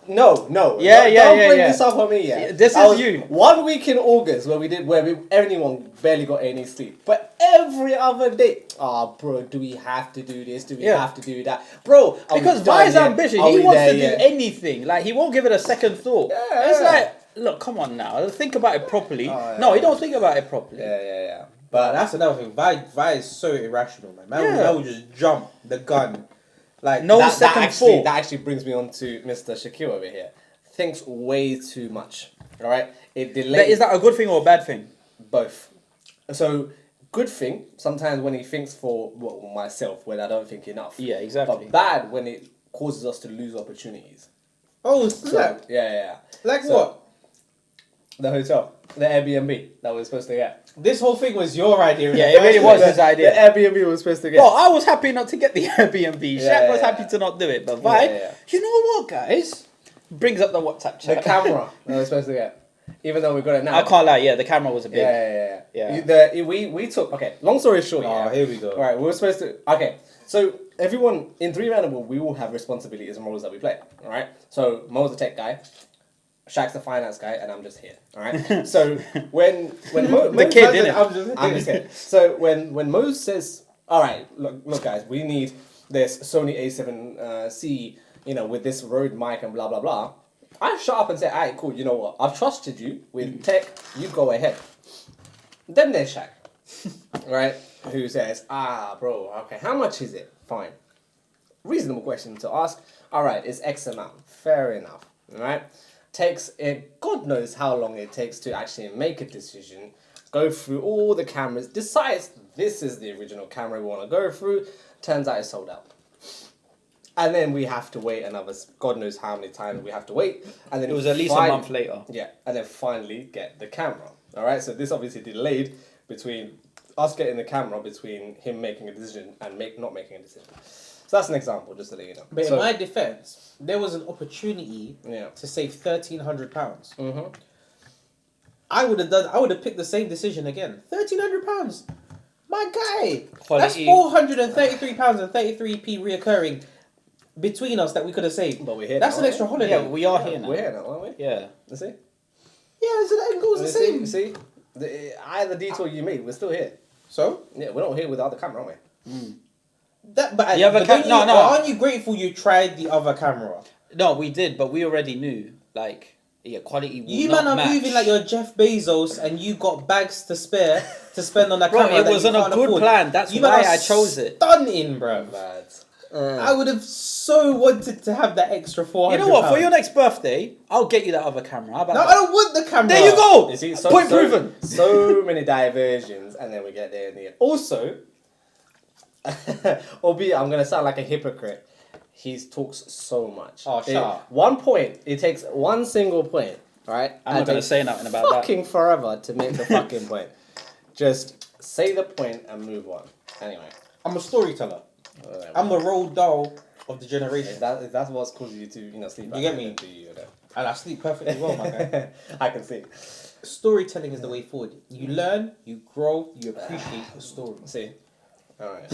No. Yeah, Don't yeah, bring yeah. this up on me, yeah. Yeah, this I is was you. 1 week in August where anyone barely got any sleep. But every other day, bro, do we have to do this? Do we Yeah. have to do that? Bro, are we Because done Vi's yet? ambition, Are he we wants there to do yet? anything. Like he won't give it a second thought. Yeah, It's yeah. like Look, come on now. Think about it properly. Oh, yeah. No, you don't think about it properly. Yeah. But that's another thing. Vi is so irrational, man. Man will just jump the gun. Like, No that second actually, thought. that actually brings me on to Mr. Shaquille over here. Thinks way too much. All right, it delays. But is that a good thing or a bad thing? Both. So good thing sometimes when he thinks for myself when I don't think enough. Yeah, exactly. But bad when it causes us to lose opportunities. oh, So, snap. yeah. Like So- what? The hotel, the Airbnb that we were supposed to get. This whole thing was your idea. Yeah, it really was his idea. The Airbnb we were supposed to get. Well, I was happy not to get the Airbnb. Yeah, Shaq was yeah, happy yeah. to not do it. But Vi, Yeah. you know what, guys? Brings up the WhatsApp The chat. camera that we were supposed to get, even though we got it now. I can't lie. Yeah, the camera was a big. Yeah. We took. Okay, long story short. Oh, here we go. All right, we were supposed to. Okay, so everyone in 3 Man Pool, we all have responsibilities and roles that we play. All right. So Mo's the tech guy, Shaq's the finance guy, and I'm just here. All right. So when Mo, The kid, innit? I'm just here. So when Mo says, all right, look guys, we need this Sony A7C, with this Rode mic and blah blah blah. I shut up and say, all right, cool. You know what? I've trusted you with tech. You go ahead. Then there's Shaq, right? Who says, bro, okay, how much is it? Fine. Reasonable question to ask. All right, it's X amount. Fair enough. All right. Takes it, God knows how long it takes to actually make a decision, go through all the cameras, decides this is the original camera we want to go through. Turns out it's sold out. And then we have to wait another, God knows how many times we have to wait. And then It was at least a month later. Yeah, and then finally get the camera. All right, so this obviously delayed between us getting the camera, between him making a decision and not making a decision. So that's an example, just to let you know. But So- in my defense, there was an opportunity Yeah. to save £1,300. Mm-hmm. I would have picked the same decision again. £1,300. My guy. Quality. That's £433 and 33p reoccurring between us that we could have saved. But we're here That's now, an extra aren't holiday. Yeah, we are here now. We're here now, aren't we? Yeah. Let's see. Yeah, so the end goal was the same. See? Either detour you made, we're still here. So? Yeah, we're not here with the other camera, aren't we? But The other then no. aren't you grateful you tried the other camera? No, we did, but we already knew. Like, yeah, quality. Will You not man are match. moving like you're Jeff Bezos and you got bags to spare to spend on that Bro, camera. it that was you on a can't good afford. plan. That's You man why are I chose it. Stunning, bro. Bad. I would have so wanted to have that extra £400. You know what? For your next birthday, I'll get you that other camera. How about No, that? I don't want the camera. There you go. You see, Point proven. So many diversions, and then we get there in the end. Also, albeit I'm gonna sound like a hypocrite, he talks so much. Oh, shut up. One point, it takes one single point, right? I'm not gonna say nothing about that. Fucking forever to make the fucking point. Just say the point and move on. Anyway, I'm a storyteller. I'm the Roald Dahl of the generation. if that's what's causing you to sleep. You get me? And I sleep perfectly well, my guy. I can see. Storytelling is the way forward. You learn, you grow, you appreciate the story. See. All right.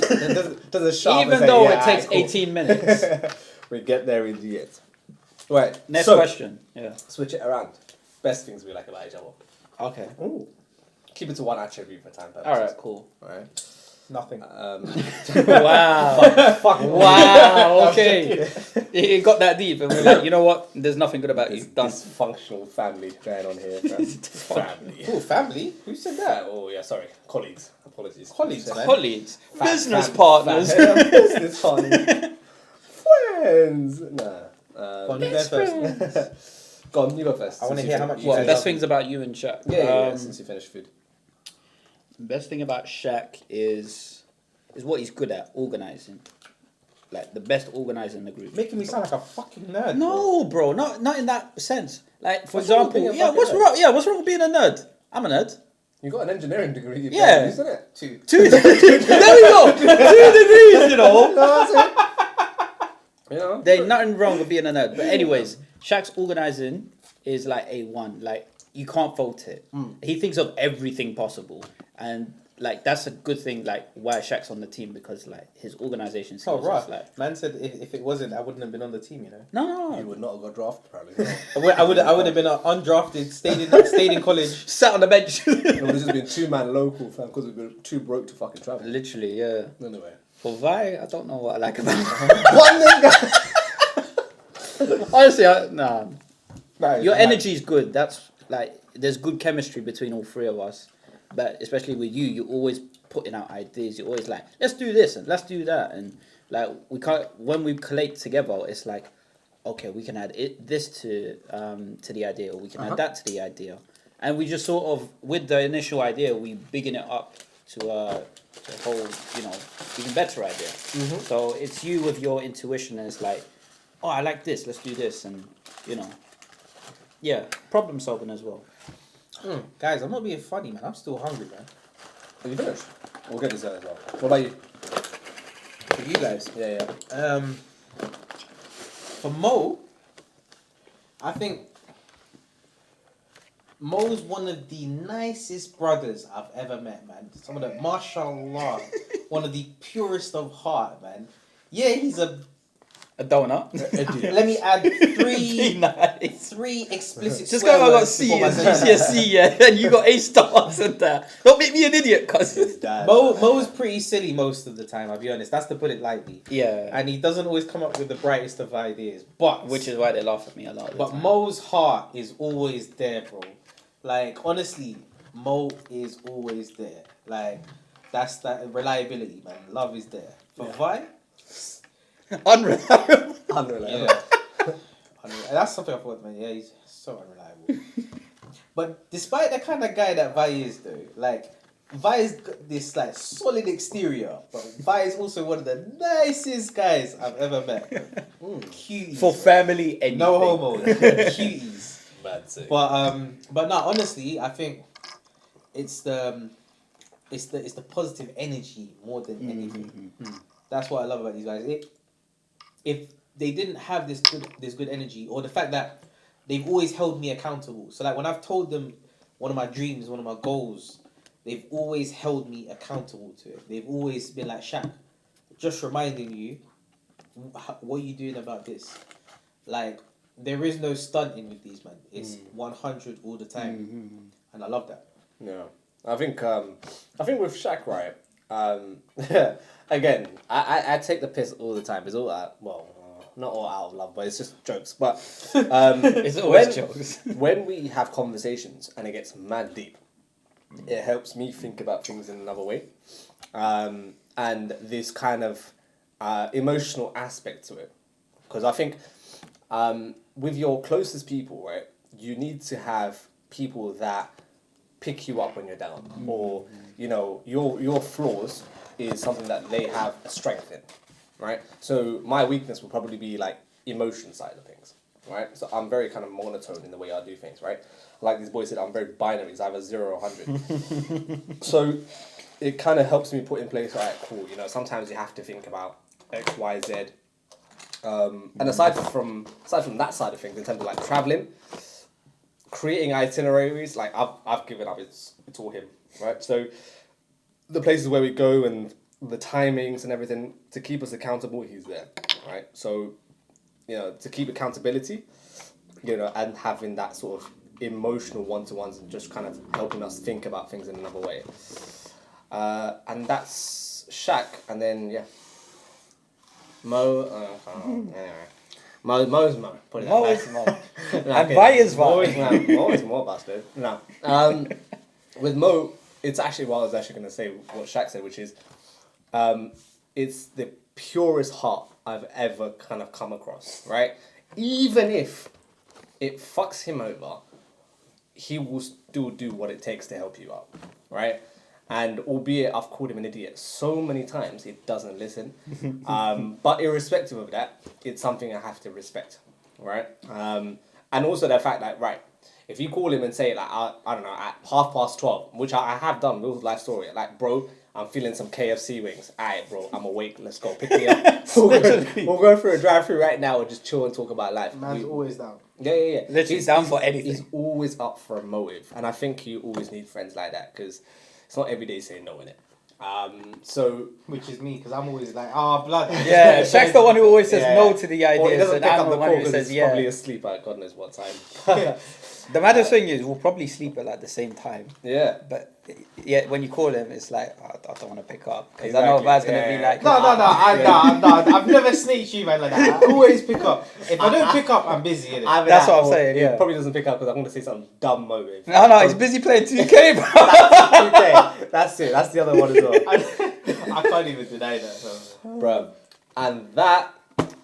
Doesn't sharp Even and say, though yeah, it takes alright, cool. 18 minutes. We get there in the end. Right. Next so, question. Yeah. Switch it around. Best things we like about each other. Okay. Ooh. Keep it to one attribute for time purposes. All right. Cool. Alright. Nothing. Wow. Fuck. Wow. Okay. It got that deep, and we're like, you know what? There's nothing good about you. This Done. dysfunctional family going on here. Family. Oh, family? Who said that? Oh yeah, sorry. Colleagues. Apologies. Colleagues, man. Colleagues, Fam- business fam- partners. Business partners. Friends. Nah. Go on, you go first. Go on, you go first. I wanna since hear you how fin- much you What? finished. Best things about you and Shaq. Yeah, since you finished food. Best thing about Shaq is what he's good at, organizing. Like the best organizer in the group. Making me sound like a fucking nerd. No, bro, not in that sense. Like for What's wrong with example, being a yeah, fucking what's nerd? wrong? Yeah, what's wrong with being a nerd? I'm a nerd. You got an engineering degree. You Yeah. isn't it? Two. There we go. 2 degrees, you know. No, that's it. You know. There ain't nothing wrong with being a nerd. But anyways, Shaq's organizing is like A1. Like you can't fault it. He thinks of everything possible, and like that's a good thing. Like why Shaq's on the team, because like his organization Oh, skills right. is like Man said if it wasn't, I wouldn't have been on the team, you know. no. You would not have got drafted, probably. I would have been undrafted, stayed in college. Sat on the bench. It would have just been 2-man local, fam, because we've been too broke to fucking travel. Literally, yeah. Anyway. For Vi, I don't know what I like about him. One nigga! Honestly, nah. Nah, Your man. energy is good. That's like there's good chemistry between all three of us, but especially with you, you're always putting out ideas. You're always like, let's do this and let's do that, and like we can't when we collate together. It's like, okay, we can add this to the idea, or we can add that to the idea, and we just sort of with the initial idea, we bigging it up to a whole, even better idea. So it's you with your intuition, and it's like, oh, I like this. Let's do this, and yeah, problem solving as well. Guys, I'm not being funny, man. I'm still hungry, man. Are you finished? We'll get dessert as well. What about you? For you guys. Yeah. For Mo, I think Mo's one of the nicest brothers I've ever met, man. Some of the, mashallah, one of the purest of heart, man. Yeah, he's a donut. Let me add three Nice. three explicit Just swear go, I got words C before my and sentence. GCSE, yeah, and you got A stars and that. Don't make me an idiot, cuz. Mo's pretty silly most of the time, I'll be honest. That's to put it lightly. Yeah. And he doesn't always come up with the brightest of ideas. But Which is why they laugh at me a lot. Of the But time. Mo's heart is always there, bro. Like, honestly, Mo is always there. Like, that's that reliability, man. Love is there. For Vi, Unreliable. Unreliable. yeah. And that's something I thought, man. Yeah, he's so unreliable. But despite the kind of guy that Vi is, though, like, Vi's got this, like, solid exterior, but Vi is also one of the nicest guys I've ever met. Cuties. For family, anything. No homo. Cuties. Bad sick. But no, honestly, I think it's the positive energy more than anything. That's what I love about these guys. If they didn't have this good energy, or the fact that they've always held me accountable. So like when I've told them one of my dreams, one of my goals, they've always held me accountable to it. They've always been like, Shaq, just reminding you, what are you doing about this? Like, there is no stunting with these, man. It's 100 all the time, and I love that. Yeah, I think with Shaq, right? Again, I take the piss all the time. It's all out, not all out of love, but it's just jokes. But It's always jokes. when we have conversations and it gets mad deep, it helps me think about things in another way, and this kind of emotional aspect to it, because I think with your closest people, right, you need to have people that pick you up when you're down, or your flaws is something that they have a strength in, right? So my weakness will probably be like emotion side of things, right? So I'm very kind of monotone in the way I do things, right? Like these boys said, I'm very binary. It's either 0 or 100. So it kind of helps me put in place, all right, cool. Sometimes you have to think about X, Y, Z. And aside from that side of things, in terms of like traveling, creating itineraries, like I've given up. It's all him, right? So the places where we go and the timings and everything to keep us accountable, he's there, right? So to keep accountability, and having that sort of emotional one-to-ones and just kind of helping us think about things in another way. And that's Shaq, and then Mo. Anyway. Mo's Mo. Put it Mo that is way. Mo. No, And okay. Vi is Mo Vi. is Mo is more bastard. No. With Mo, it's actually what I was actually going to say, what Shaq said, which is, it's the purest heart I've ever kind of come across, right? Even if it fucks him over, he will still do what it takes to help you out, right? And albeit I've called him an idiot so many times, he doesn't listen. But irrespective of that, it's something I have to respect, right? And also the fact that, right, if you call him and say, like, I don't know, at 12:30, which I have done, real life story, like, bro, I'm feeling some KFC wings. Alright, bro, I'm awake, let's go, pick me up. we'll go through a drive-through right now and just chill and talk about life. Man's always down. Yeah. Literally down for anything. He's always up for a motive. And I think you always need friends like that, because it's not every day saying no in it. So Which is me, because I'm always like, blood. Yeah, Shaq's the one who always says no to the or he ideas, doesn't and pick I'm up the the one call who because says he's yeah. probably asleep at God knows what time. The maddest thing is we'll probably sleep at like the same time, Yeah. but yeah, when you call him, it's like I don't want to pick up because I know Exactly, Vad's gonna yeah. be like, No, I've never snitched you, man, like that. I always pick up. If I don't pick up, I'm busy, innit? Either That's that what I'm or saying, he yeah. probably doesn't pick up because I'm going to say some dumb motive. No, he's busy playing 2K, bro. Okay, that's it. That's the other one as well. I can't even deny that. So. Bro. And that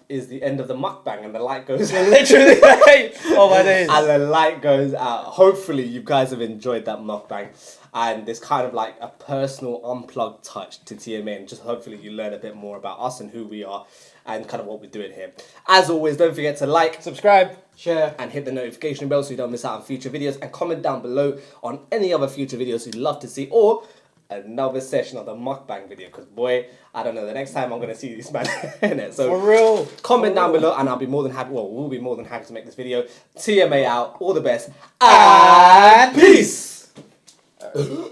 is the end of the mukbang, and the light goes Literally, like, oh my days. and the light goes out. Hopefully you guys have enjoyed that mukbang, and there's kind of like a personal unplugged touch to TMA, and just hopefully you learn a bit more about us and who we are and kind of what we're doing here. As always, don't forget to like, Subscribe. Share. and hit the notification bell so you don't miss out on future videos, and comment down below on any other future videos you'd love to see, or another session of the mukbang video, because boy, I don't know, the next time I'm going to see this man in it. So For real. comment down below and I'll be more than happy, well, we'll be more than happy to make this video. TMA out, all the best, and peace!